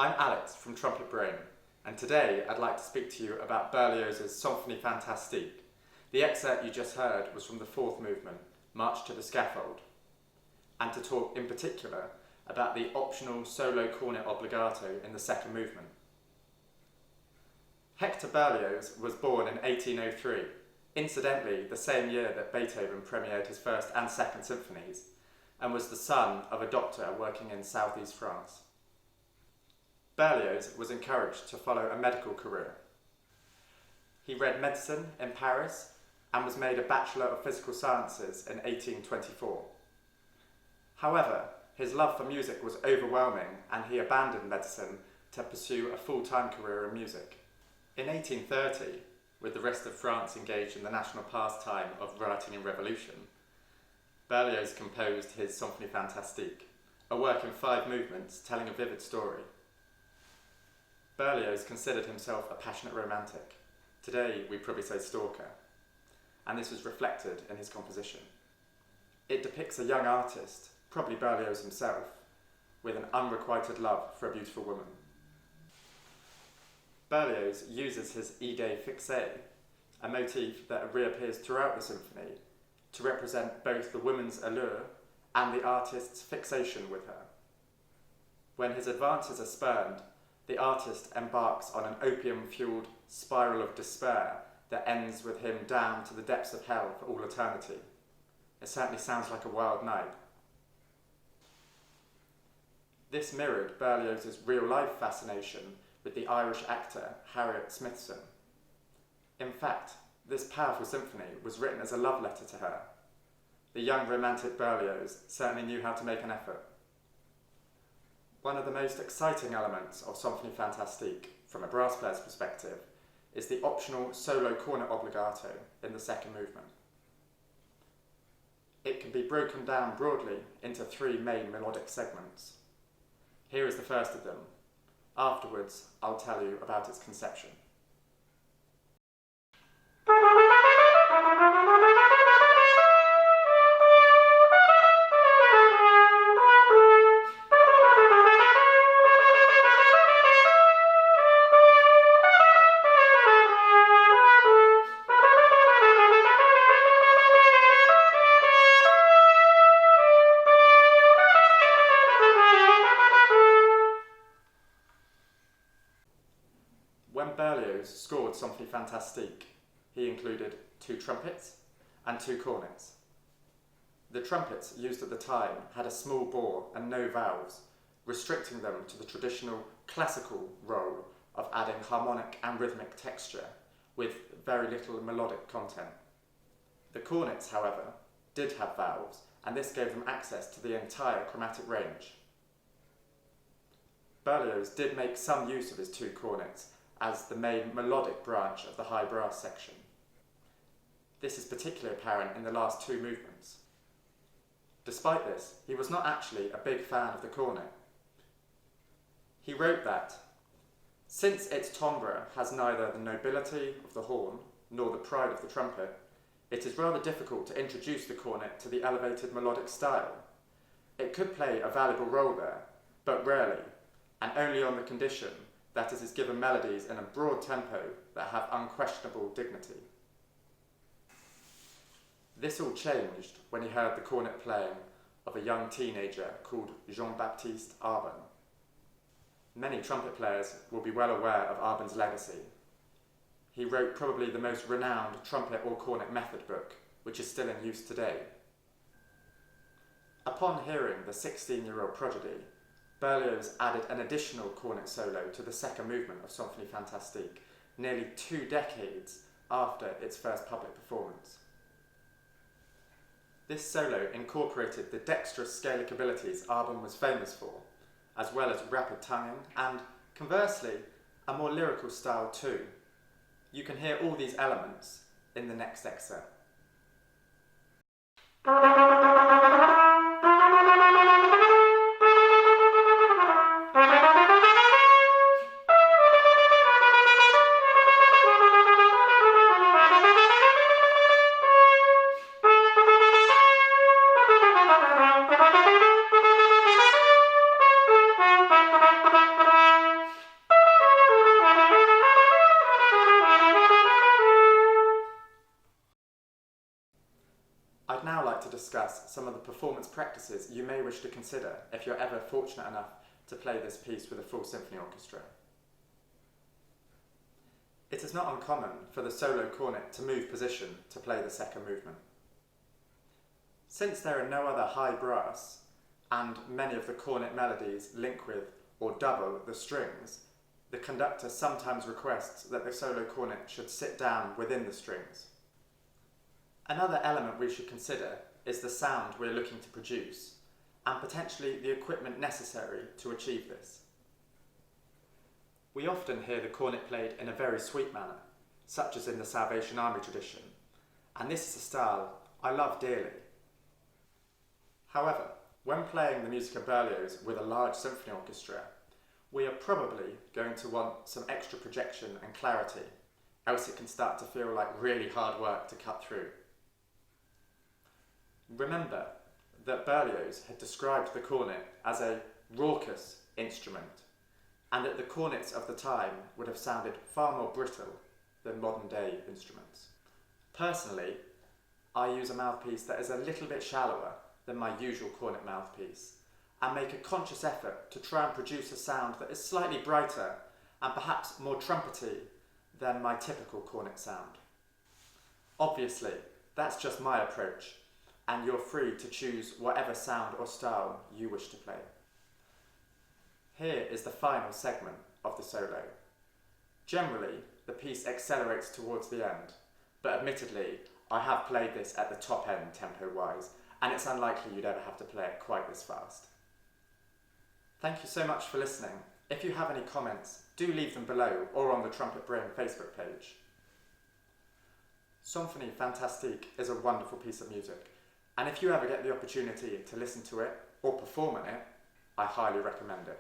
I'm Alex from Trumpet Brain, and today I'd like to speak to you about Berlioz's Symphonie Fantastique. The excerpt you just heard was from the fourth movement, March to the Scaffold, and to talk in particular about the optional solo Cornet Obbligato in the second movement. Hector Berlioz was born in 1803, incidentally the same year that Beethoven premiered his first and second symphonies, and was the son of a doctor working in southeast France. Berlioz was encouraged to follow a medical career. He read medicine in Paris and was made a Bachelor of Physical Sciences in 1824. However, his love for music was overwhelming and he abandoned medicine to pursue a full-time career in music. In 1830, with the rest of France engaged in the national pastime of rioting and revolution, Berlioz composed his Symphonie Fantastique, a work in 5 movements telling a vivid story. Berlioz considered himself a passionate romantic. Today we probably say stalker, and this was reflected in his composition. It depicts a young artist, probably Berlioz himself, with an unrequited love for a beautiful woman. Berlioz uses his idée fixée, a motif that reappears throughout the symphony, to represent both the woman's allure and the artist's fixation with her. When his advances are spurned, the artist embarks on an opium-fueled spiral of despair that ends with him down to the depths of hell for all eternity. It certainly sounds like a wild night. This mirrored Berlioz's real-life fascination with the Irish actor Harriet Smithson. In fact, this powerful symphony was written as a love letter to her. The young romantic Berlioz certainly knew how to make an effort. One of the most exciting elements of Symphonie Fantastique, from a brass player's perspective, is the optional solo Cornet Obbligato in the second movement. It can be broken down broadly into 3 main melodic segments. Here is the first of them. Afterwards, I'll tell you about its conception. When Berlioz scored Symphonie Fantastique, he included 2 trumpets and 2 cornets. The trumpets used at the time had a small bore and no valves, restricting them to the traditional classical role of adding harmonic and rhythmic texture with very little melodic content. The cornets, however, did have valves, and this gave them access to the entire chromatic range. Berlioz did make some use of his 2 cornets as the main melodic branch of the high brass section. This is particularly apparent in the last 2 movements. Despite this, he was not actually a big fan of the cornet. He wrote that, since its timbre has neither the nobility of the horn nor the pride of the trumpet, it is rather difficult to introduce the cornet to the elevated melodic style. It could play a valuable role there, but rarely, and only on the condition that it is given melodies in a broad tempo that have unquestionable dignity. This all changed when he heard the cornet playing of a young teenager called Jean-Baptiste Arban. Many trumpet players will be well aware of Arban's legacy. He wrote probably the most renowned trumpet or cornet method book, which is still in use today. Upon hearing the 16-year-old prodigy, Berlioz added an additional cornet solo to the second movement of Symphonie Fantastique, nearly 2 decades after its first public performance. This solo incorporated the dexterous scalic abilities Arban was famous for, as well as rapid tonguing and, conversely, a more lyrical style too. You can hear all these elements in the next excerpt. some of the performance practices you may wish to consider if you're ever fortunate enough to play this piece with a full symphony orchestra. It is not uncommon for the solo cornet to move position to play the second movement. Since there are no other high brass, and many of the cornet melodies link with or double the strings, the conductor sometimes requests that the solo cornet should sit down within the strings. Another element we should consider is the sound we're looking to produce, and potentially the equipment necessary to achieve this. We often hear the cornet played in a very sweet manner, such as in the Salvation Army tradition, and this is a style I love dearly. However, when playing the music of Berlioz with a large symphony orchestra, we are probably going to want some extra projection and clarity, else it can start to feel like really hard work to cut through. Remember that Berlioz had described the cornet as a raucous instrument, and that the cornets of the time would have sounded far more brittle than modern day instruments. Personally, I use a mouthpiece that is a little bit shallower than my usual cornet mouthpiece, and make a conscious effort to try and produce a sound that is slightly brighter and perhaps more trumpety than my typical cornet sound. Obviously, that's just my approach, and you're free to choose whatever sound or style you wish to play. Here is the final segment of the solo. Generally, the piece accelerates towards the end, but admittedly, I have played this at the top end tempo-wise, and it's unlikely you'd ever have to play it quite this fast. Thank you so much for listening. If you have any comments, do leave them below or on the Trumpet Brain Facebook page. Symphonie Fantastique is a wonderful piece of music, and if you ever get the opportunity to listen to it or perform on it, I highly recommend it.